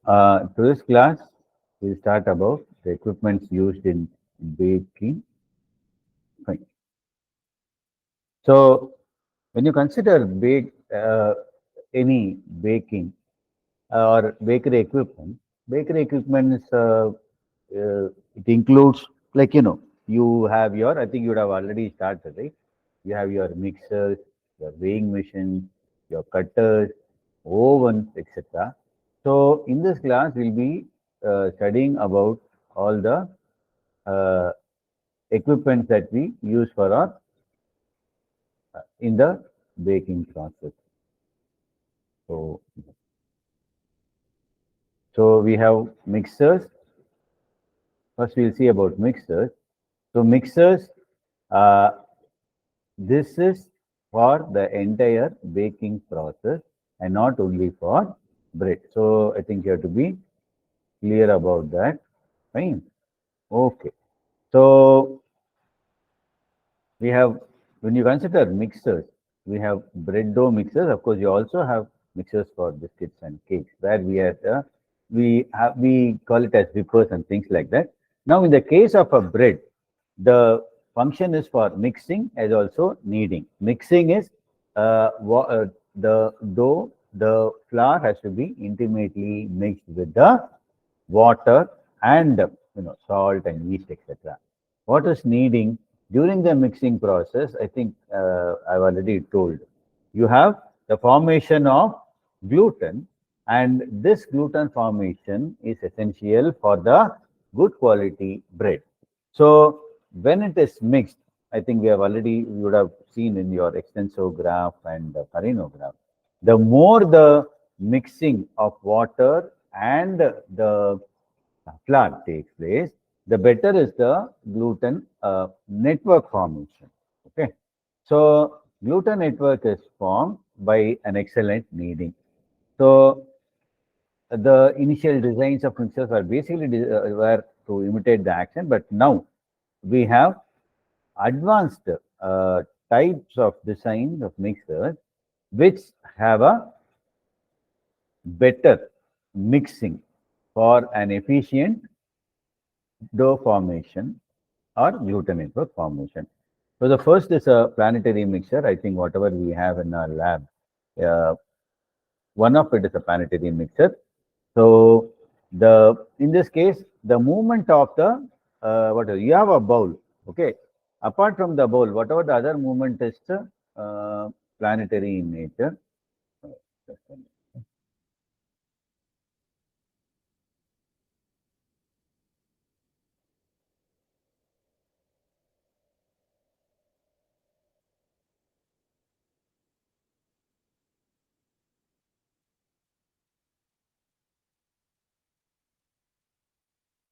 Uh, to this class, we'll start about the equipments used in baking. Fine. So, when you consider any baking or bakery equipment is it includes, like, you have your, I think you would have already started, right? You have your mixers, your weighing machines, your cutters, ovens, etc. So in this class, we'll be studying about all the uh, equipment that we use for our in the baking process. So, so we have mixers. First, we'll see about mixers. So mixers, uh, this is for the entire baking process and not only for bread. So I think you have to be clear about that. Fine. Okay. So we have, when you consider mixers, we have bread dough mixers. Of course, you also have mixers for biscuits and cakes, where we call it as whippers and things like that. Now, in the case of a bread, the function is for mixing as also kneading. Mixing is the dough, the flour has to be intimately mixed with the water and salt and yeast, etc. What is kneading? During the mixing process, I think I've already told, you have the formation of gluten, and this gluten formation is essential for the good quality bread. So when it is mixed, I think you would have seen in your extensive graph and Pareto graph, the more the mixing of water and the flour takes place, the better is the gluten network formation. Okay. So gluten network is formed by an excellent kneading. So the initial designs of mixers were basically were to imitate the action, but now we have advanced types of design of mixers which have a better mixing for an efficient dough formation or gluten network formation. So the first is a planetary mixture. I think whatever we have in our lab, uh, one of it is a planetary mixture. So the in this case, the movement of the what is, you have a bowl, okay. Apart from the bowl, whatever the other movement is planetary in nature.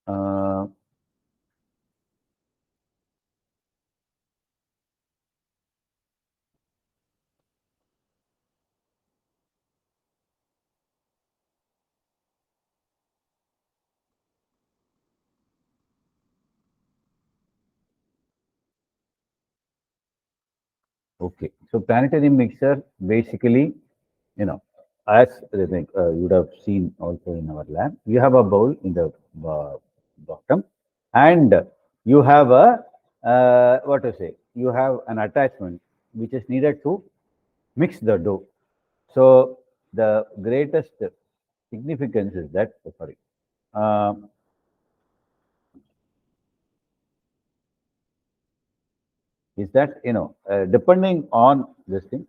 Uh, okay, so planetary mixer basically, you know, as I think you would have seen also in our lab, you have a bowl in the bottom, and you have a what to say, you have an attachment which is needed to mix the dough. So the greatest significance is that, sorry, um, is that depending on this thing.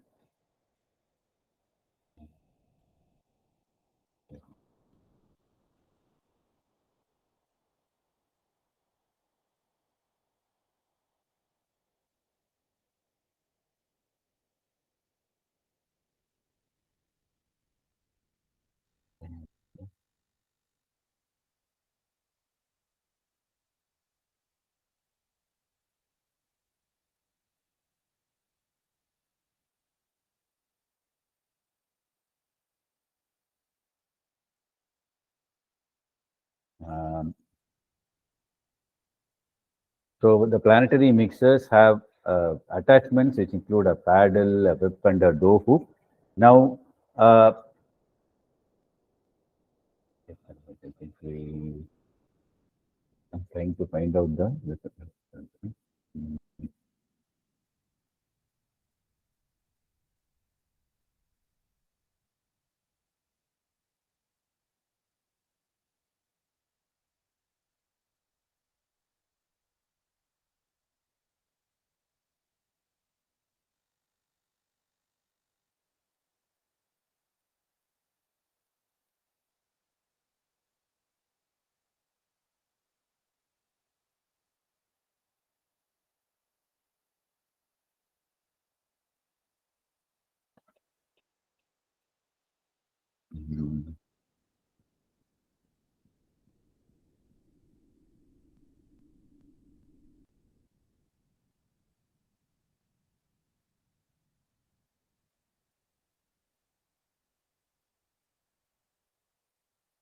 So the planetary mixers have attachments which include a paddle, a whip, and a dough hoop. Now, I'm trying to find out the.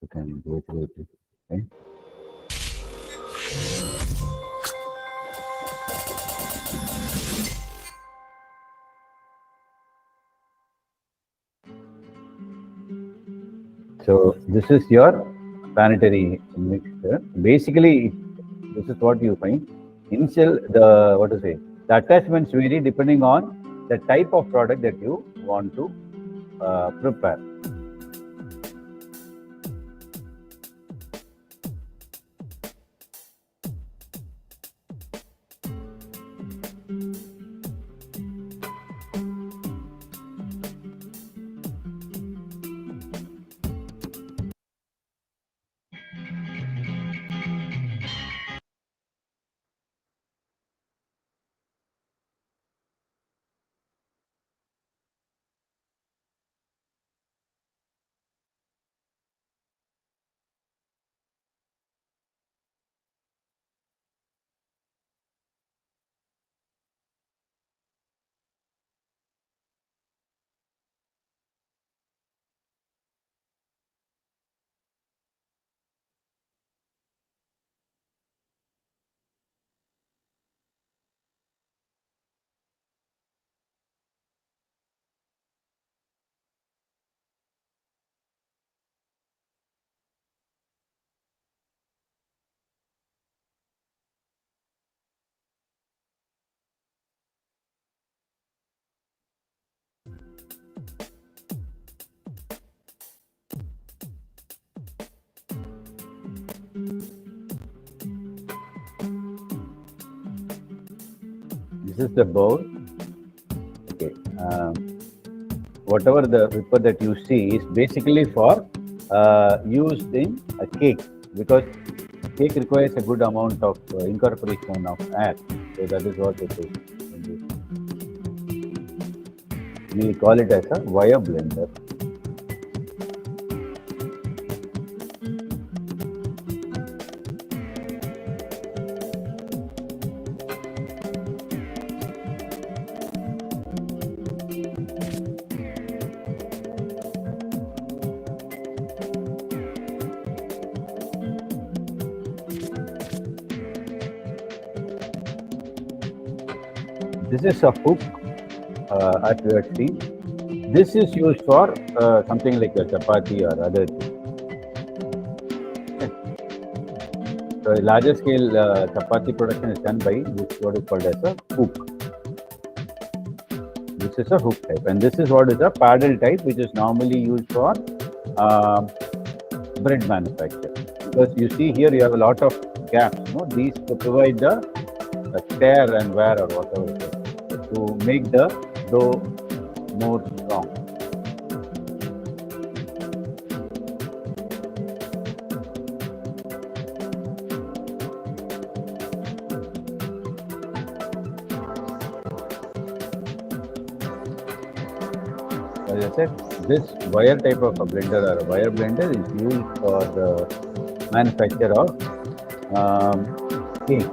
You can go through it. Okay? So this is your planetary mixture. Basically, this is what you find. Initial, the attachments vary depending on the type of product that you want to prepare. This is the bowl. Okay. Whatever the whipper that you see is basically for used in a cake, because cake requires a good amount of incorporation of air. So that is what it is. We call it as a wire blender. This is a hook, as you have seen. This is used for something like a chapati or other thing. So a larger scale chapati production is done by this, what is called as a hook. This is a hook type, and this is what is a paddle type, which is normally used for bread manufacture. Because you see here you have a lot of gaps. These to provide the tear and wear or whatever it is, to make the dough more strong. As I said, this wire type of a blender or a wire blender is used for the manufacture of cakes.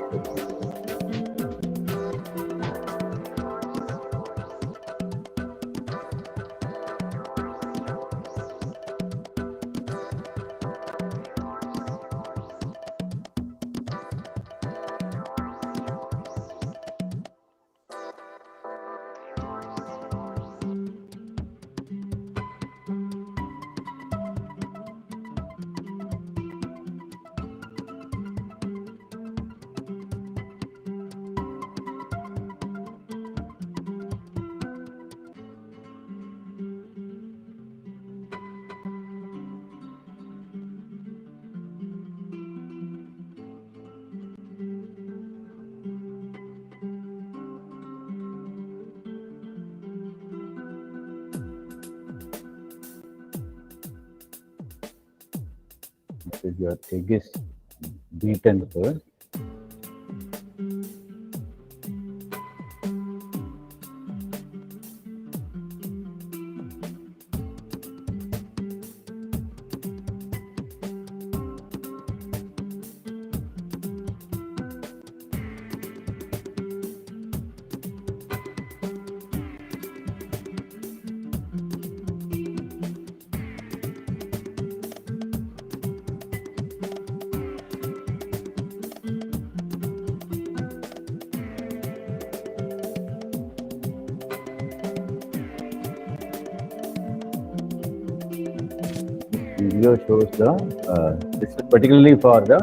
is your egg is beaten first. Video shows the this is particularly for the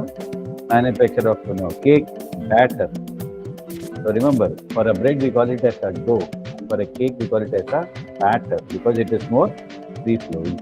manufacture of cake batter. So remember, for a bread we call it as a dough. For a cake we call it as a batter because it is more free flowing.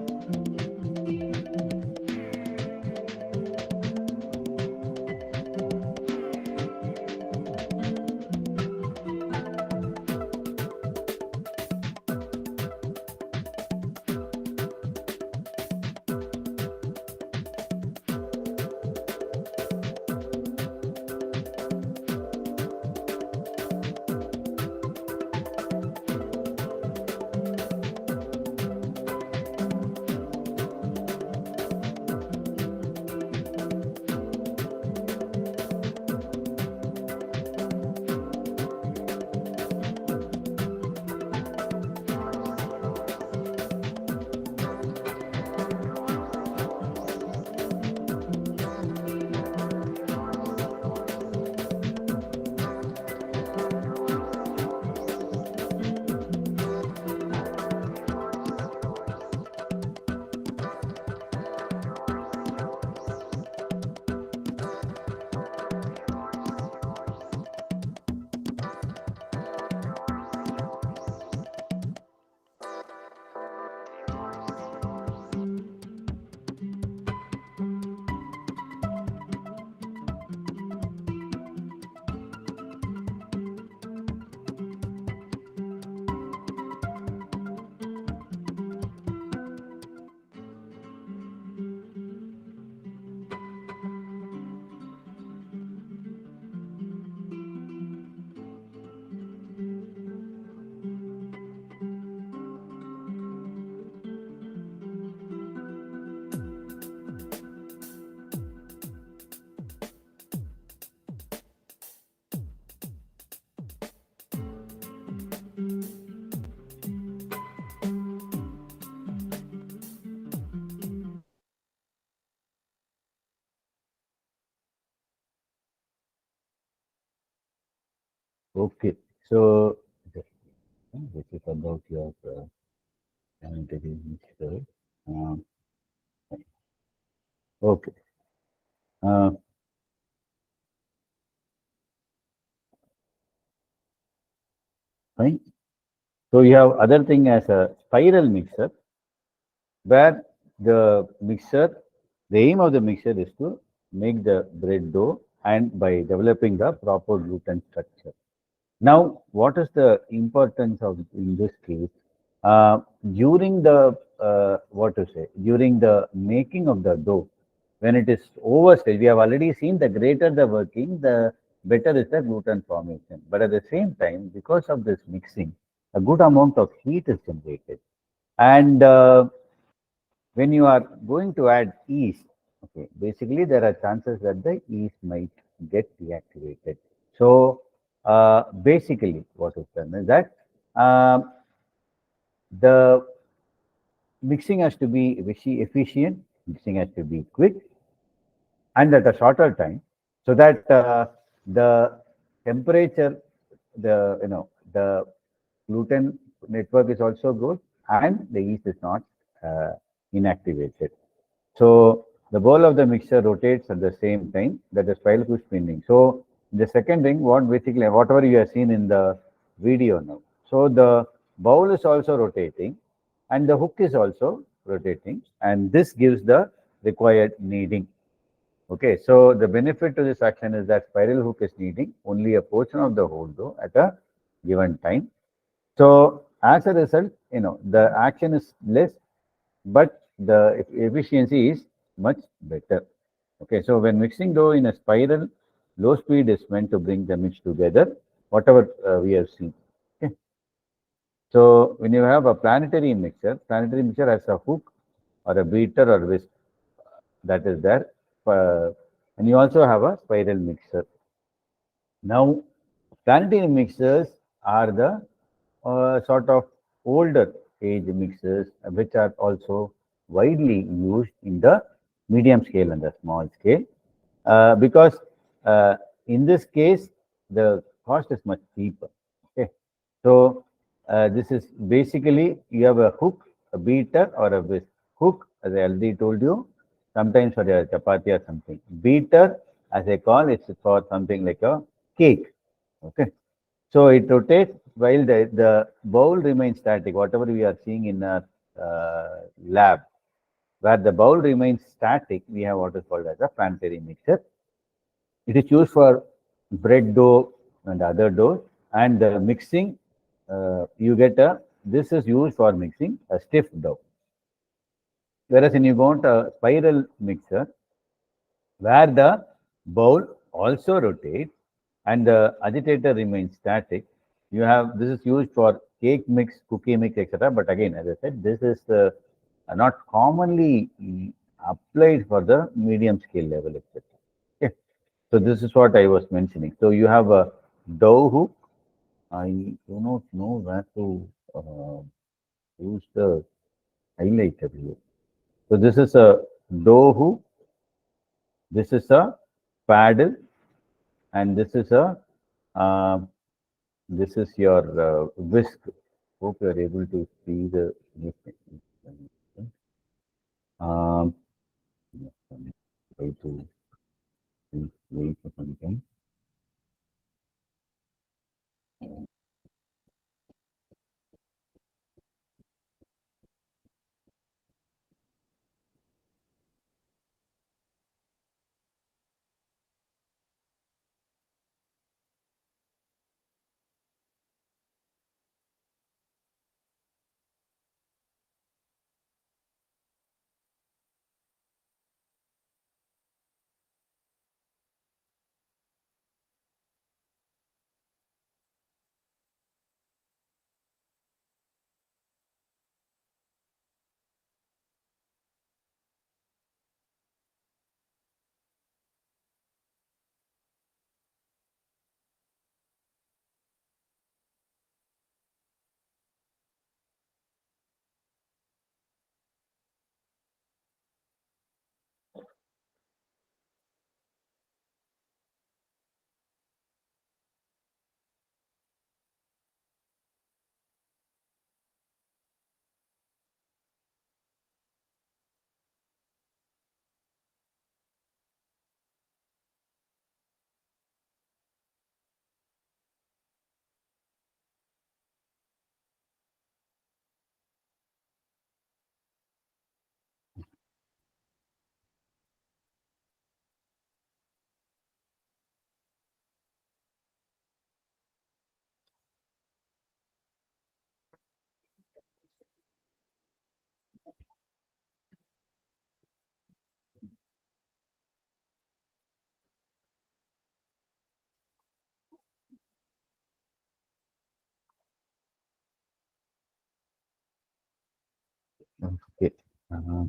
Okay, so this is about your sanitary mixture. Okay. Fine. So you have other thing as a spiral mixer, where the mixer, the aim of the mixer is to make the bread dough and by developing the proper gluten structure. Now, what is the importance of in this case? During the during the making of the dough, when it is overstage, we have already seen the greater the working, the better is the gluten formation. But at the same time, because of this mixing, a good amount of heat is generated. And when you are going to add yeast, okay, basically there are chances that the yeast might get deactivated. So basically, what is done is that the mixing has to be efficient, mixing has to be quick, and at a shorter time, so that the temperature, the gluten network is also good, and the yeast is not inactivated. So the bowl of the mixture rotates at the same time, that is spiral push spinning. So the second thing, whatever you have seen in the video now. So the bowl is also rotating and the hook is also rotating, and this gives the required kneading. Okay, so the benefit to this action is that spiral hook is kneading only a portion of the whole dough at a given time. So as a result, the action is less, but the efficiency is much better. Okay, so when mixing dough in a spiral, low speed is meant to bring the mix together, whatever we have seen. Okay. So when you have a planetary mixer has a hook or a beater or whisk that is there, and you also have a spiral mixer. Now, planetary mixers are the sort of older age mixers, which are also widely used in the medium scale and the small scale, because in this case, the cost is much cheaper. Okay. So, this is basically you have a hook, a beater, or a whisk. Hook, as I already told you, sometimes for a chapati or something. Beater, as I call, it's for something like a cake. Okay. So it rotates while the bowl remains static. Whatever we are seeing in a lab, where the bowl remains static, we have what is called as a planetary mixer. It is used for bread dough and other dough, and the mixing you get a. This is used for mixing a stiff dough. Whereas when you want a spiral mixer, where the bowl also rotates and the agitator remains static, you have this is used for cake mix, cookie mix, etc. But again, as I said, this is not commonly applied for the medium scale level, etc. Okay. So this is what I was mentioning. So you have a dough hook. I do not know where to use the highlighter here. So this is a dough hook. This is a paddle, and this is a this is your whisk. Hope you are able to see the. Um, try to wait for some time. Okay. Uh,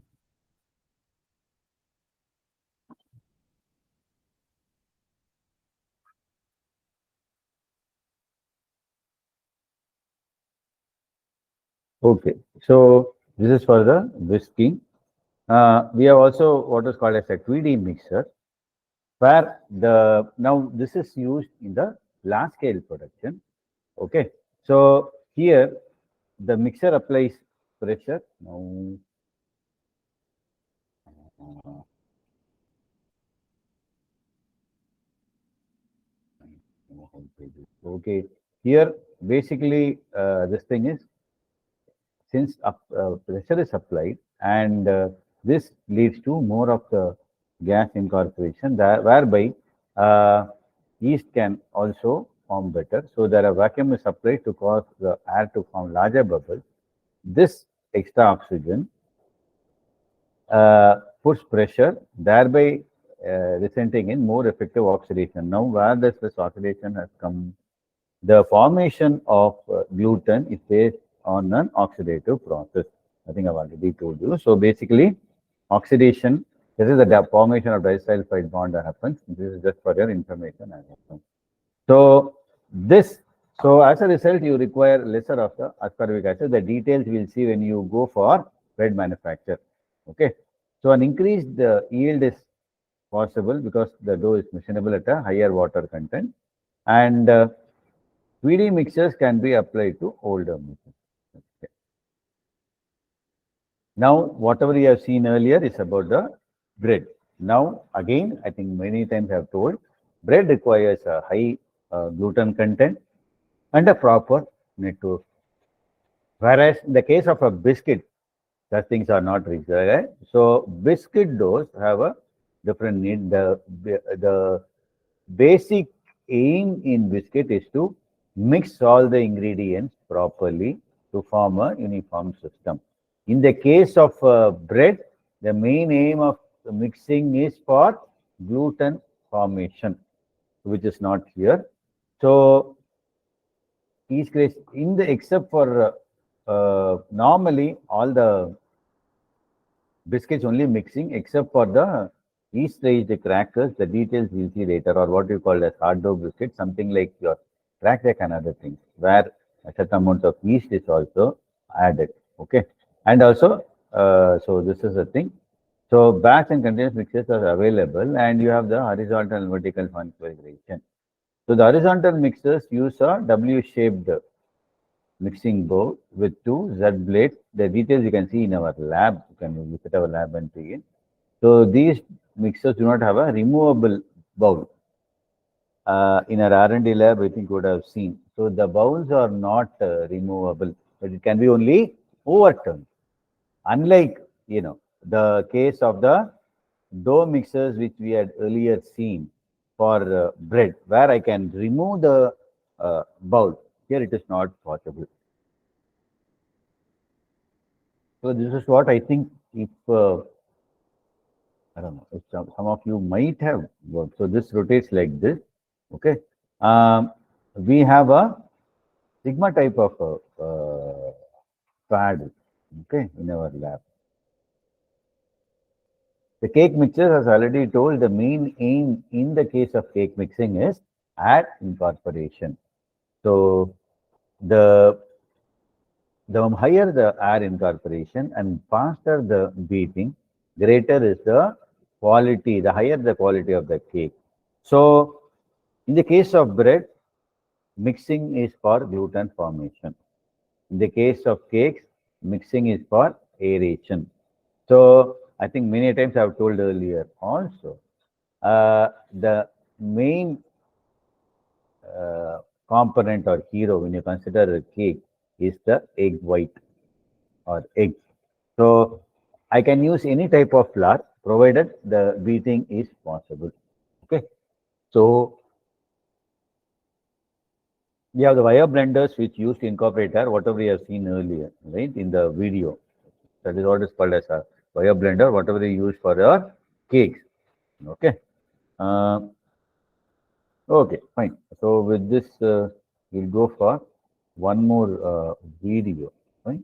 okay. So this is for the whisking. We have also what is called as a Tweedy mixer, where the now this is used in the large scale production. Okay. So here the mixer applies pressure. Now, okay. Here basically this thing is since pressure is applied and this leads to more of the gas incorporation that whereby uh, yeast can also form better. So there a vacuum is applied to cause the air to form larger bubbles. This extra oxygen puts pressure, thereby resulting in more effective oxidation. Now, where does this oxidation has come? The formation of gluten is based on an oxidative process. I think I've already told you. So basically, oxidation, this is the formation of disulfide bond that happens. This is just for your information. So this, so as a result, you require lesser of the ascorbic acid. The details we'll see when you go for bread manufacture. Okay. So an increased yield is possible because the dough is missionable at a higher water content, and 3D mixtures can be applied to older mixtures. Okay. Now, whatever you have seen earlier is about the bread. Now, again, I think many times I have told, bread requires a high gluten content and a proper network. Whereas in the case of a biscuit, such things are not required. So biscuit doughs have a different need. The basic aim in biscuit is to mix all the ingredients properly to form a uniform system. In the case of bread, the main aim of the mixing is for gluten formation, which is not here. So each case in the except for normally all the biscuits only mixing except for the yeast raised crackers. The details we'll see later, or what you call as hard dough biscuit, something like your crack jack and other things, where a certain amount of yeast is also added. Okay, and also so this is the thing. So batch and continuous mixes are available, and you have the horizontal and vertical configuration. So the horizontal mixers use a W-shaped mixing bowl with two Z blades. The details you can see in our lab. You can visit our lab and see it. So these mixers do not have a removable bowl. In our R&D lab, I think you would have seen. So the bowls are not removable, but it can be only overturned. Unlike, the case of the dough mixers which we had earlier seen for bread, where I can remove the bowl. Here it is not possible. So this is what I think. If I don't know, if some of you might have worked. So this rotates like this. Okay. We have a sigma type of pad. Okay, in our lab. The cake mixer, as already told, the main aim in the case of cake mixing is air incorporation. So the higher the air incorporation and faster the beating, greater is the quality, the higher the quality of the cake. So in the case of bread, mixing is for gluten formation. In the case of cakes, mixing is for aeration. So I think many times I've told earlier also, the main component or hero when you consider a cake is the egg white or egg. So I can use any type of flour provided the beating is possible. Okay. So we have the wire blenders which used to incorporate air, whatever we have seen earlier, right, in the video. That is what is called as a wire blender, whatever they use for your cakes. Okay. Okay, fine. So with this, we'll go for one more video. Fine.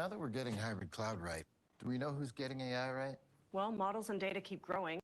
Now that we're getting hybrid cloud right, do we know who's getting AI right? Well, models and data keep growing.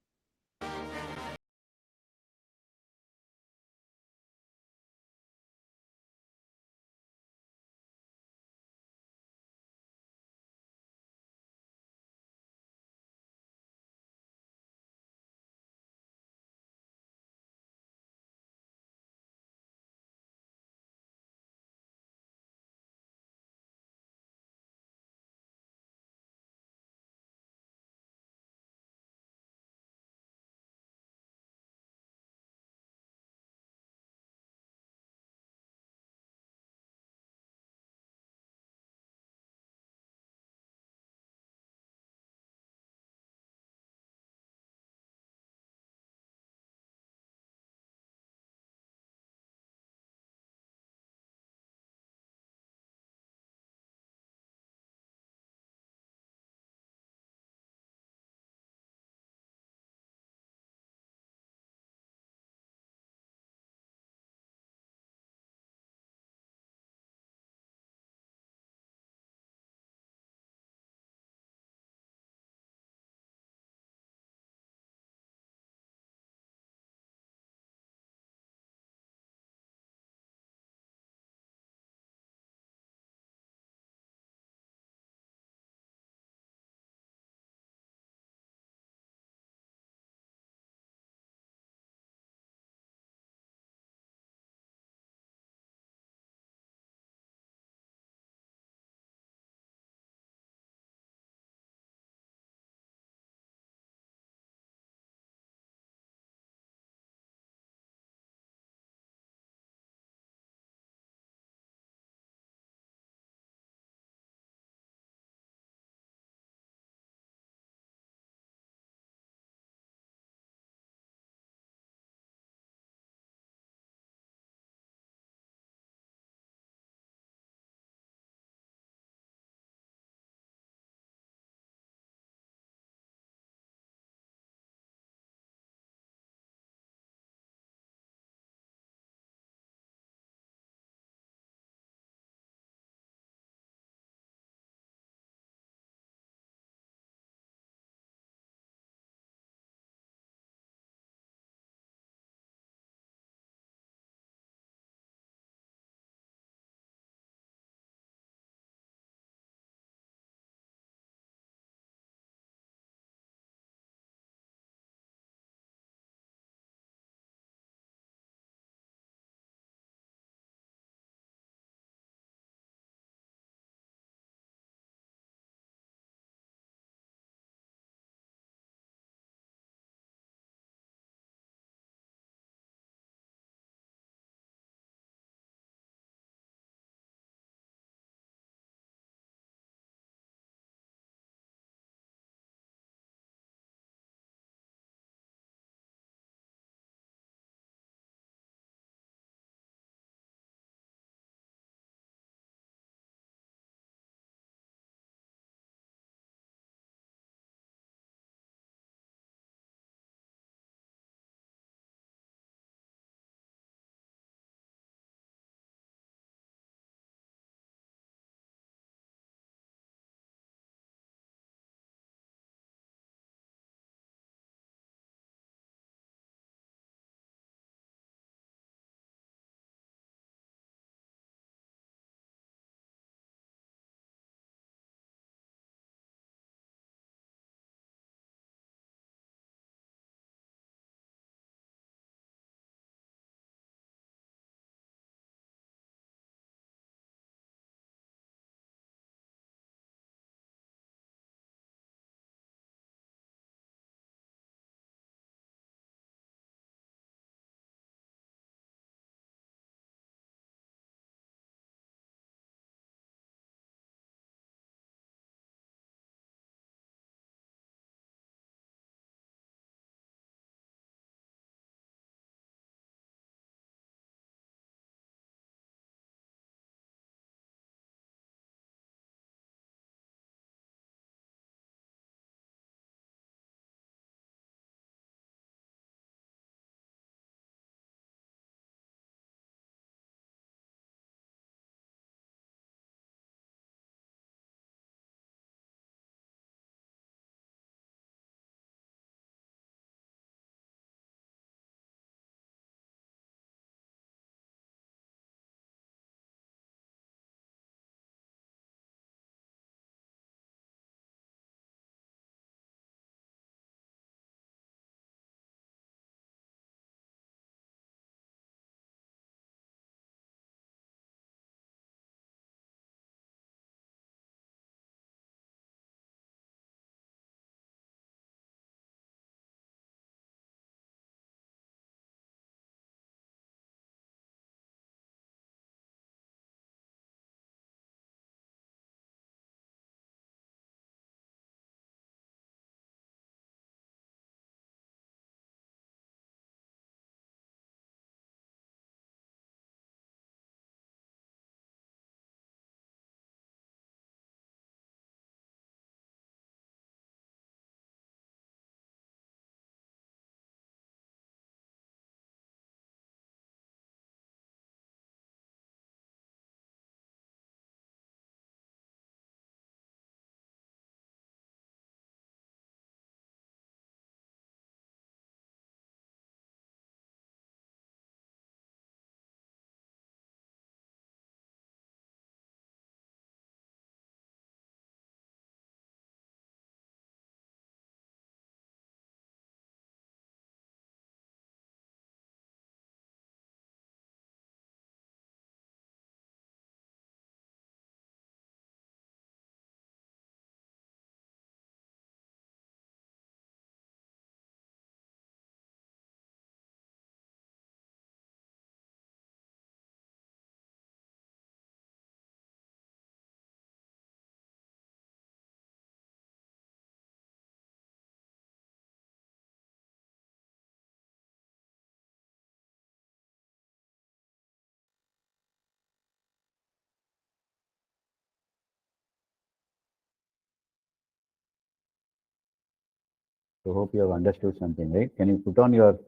So hope you have understood something, right? Can you put on your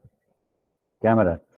camera?